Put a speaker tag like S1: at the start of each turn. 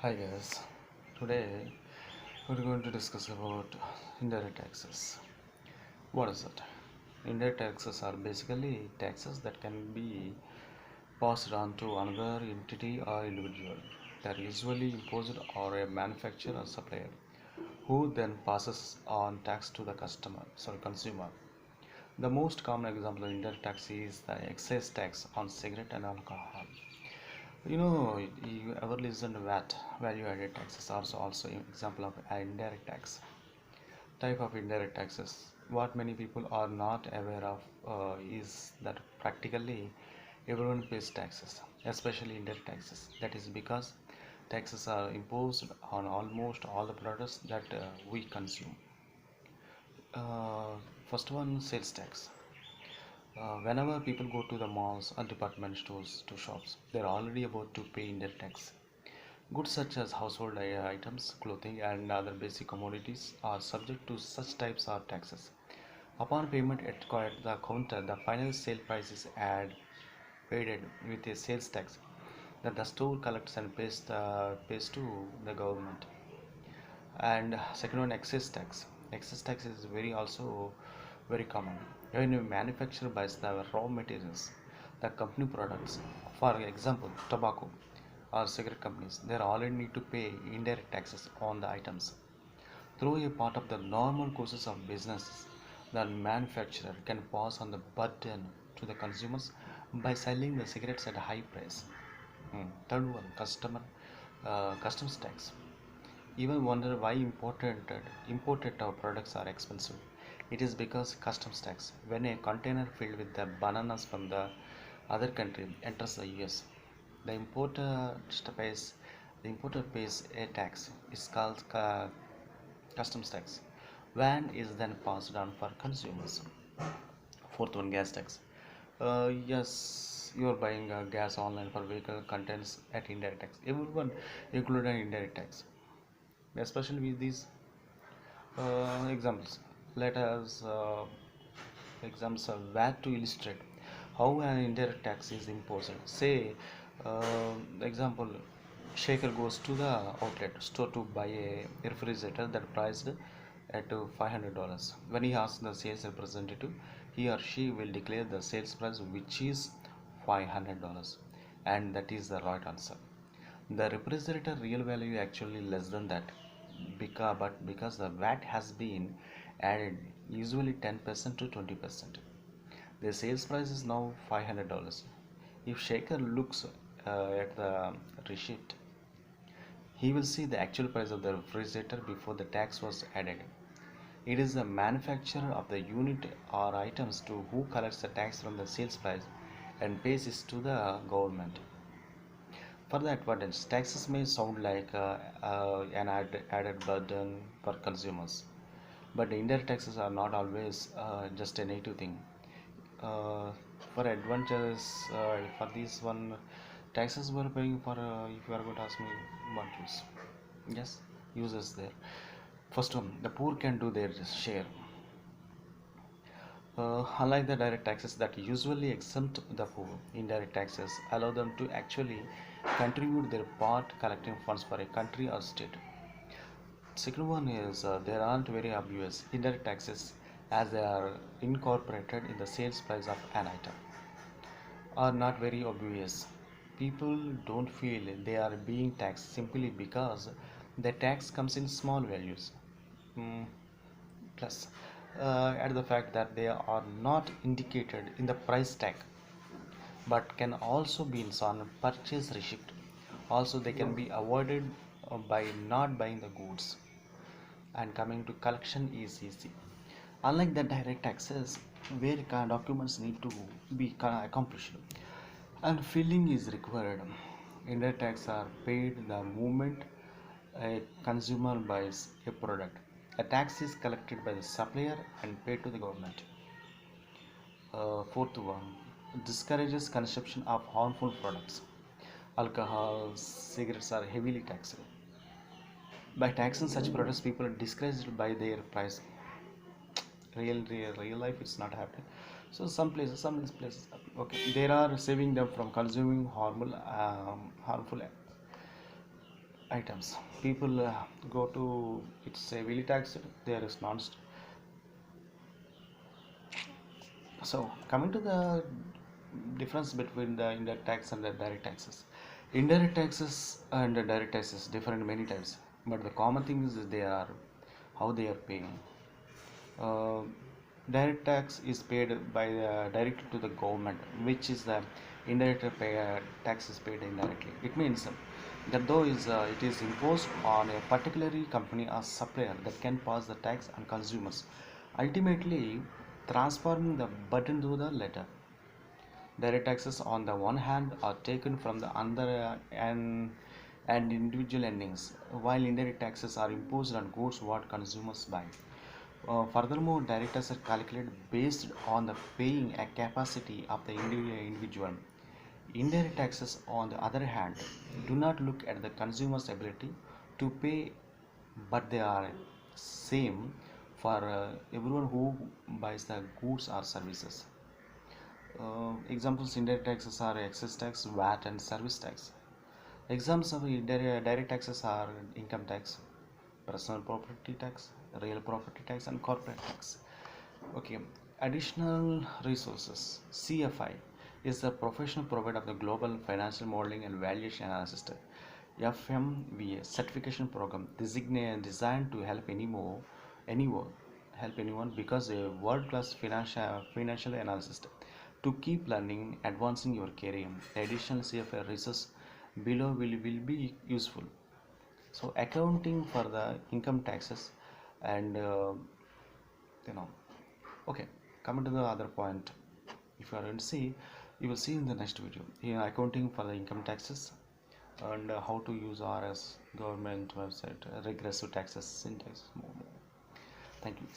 S1: Hi guys, today we're going to discuss about indirect taxes. What is it? Indirect taxes are basically taxes that can be passed on to another entity or individual. They are usually imposed on a manufacturer or supplier who then passes on tax to the consumer. The most common example of indirect tax is the excise tax on cigarette and alcohol. You ever listen to VAT, value added taxes, also an example of indirect tax. Type of indirect taxes. What many people are not aware of is that practically everyone pays taxes, especially indirect taxes. That is because taxes are imposed on almost all the products that we consume. Uh, First one, sales tax. Whenever people go to the malls or department stores to shops, they're already about to pay indirect tax. Goods such as household items, clothing, and other basic commodities are subject to such types of taxes. Upon payment at the counter, the final sale price is paid with a sales tax that the store collects and pays to the government. And second one, excess tax. Excess tax is very common. When a manufacturer buys the raw materials, the company products, for example tobacco or cigarette companies, they already need to pay indirect taxes on the items. Through a part of the normal courses of business, the manufacturer can pass on the burden to the consumers by selling the cigarettes at a high price. Third one, customs tax. Even wonder why imported products are expensive. It is because customs tax. When a container filled with the bananas from the other country enters the US, the pays the importer pays a tax. It's called customs tax. Van is then passed on for consumers. Fourth one, gas tax. Yes, you are buying gas online for vehicle contains at indirect tax. Everyone included indirect tax, especially with these examples. Let us examples of VAT to illustrate how an indirect tax is imposed. Say, example, Shaker goes to the outlet store to buy a refrigerator that priced at $500. When he asks the sales representative, he or she will declare the sales price, which is $500, and that is the right answer. The refrigerator real value actually less than that, because the VAT has been added, usually 10% to 20%. The sales price is now $500. If Shaker looks at the receipt, he will see the actual price of the refrigerator before the tax was added. It is the manufacturer of the unit or items to who collects the tax from the sales price and pays it to the government. For the advantage, taxes may sound like an added burden for consumers, but the indirect taxes are not always just a negative thing. Uh, for advantages, for this one, taxes we're paying for, if you are going to ask me, what use? Yes, uses there. First one, the poor can do their share. Unlike the direct taxes that usually exempt the poor, indirect taxes allow them to actually contribute their part collecting funds for a country or state. Second one is there aren't very obvious indirect taxes as they are incorporated in the sales price of an item are not very obvious. People don't feel they are being taxed simply because the tax comes in small values. Mm, Plus, add the fact that they are not indicated in the price tag but can also be on purchase receipt. Also, they can be avoided by not buying the goods, and coming to collection is easy. Unlike the direct taxes, where documents need to be accomplished and filling is required, indirect tax are paid the moment a consumer buys a product. A tax is collected by the supplier and paid to the government. Fourth one, discourages consumption of harmful products. Alcohol, cigarettes are heavily taxed. By taxing such products, people are discouraged by their price. Real life, it's not happening. So some places, okay, they are saving them from consuming harmful items. People go to, it's heavily taxed, there is non. So coming to the difference between the indirect tax and the direct taxes. Indirect taxes and the direct taxes differ in many types, but the common thing is they are how they are paying. Uh, Direct tax is paid by directly to the government, which is the tax is paid indirectly. It means that though it is imposed on a particular company or supplier that can pass the tax on consumers, ultimately transferring the burden to the latter. Direct taxes, on the one hand, are taken from the other and individual earnings, while indirect taxes are imposed on goods what consumers buy. Furthermore, direct taxes are calculated based on the paying capacity of the individual. Indirect taxes, on the other hand, do not look at the consumer's ability to pay, but they are same for everyone who buys the goods or services. Examples: indirect taxes are excess tax, VAT, and service tax. Examples of direct taxes are income tax, personal property tax, real property tax, and corporate tax. Okay, additional resources. CFI is the professional provider of the global financial modeling and valuation analysis. FMVA certification program designed to anyone, help anyone because a world-class financial analyst to keep learning, advancing your career. Additional CFA research below will be useful. So accounting for the income taxes and you know okay, coming to the other point, if you are going to see, you will see in the next video here accounting for the income taxes and how to use RS government website regressive taxes syntax more. Thank you.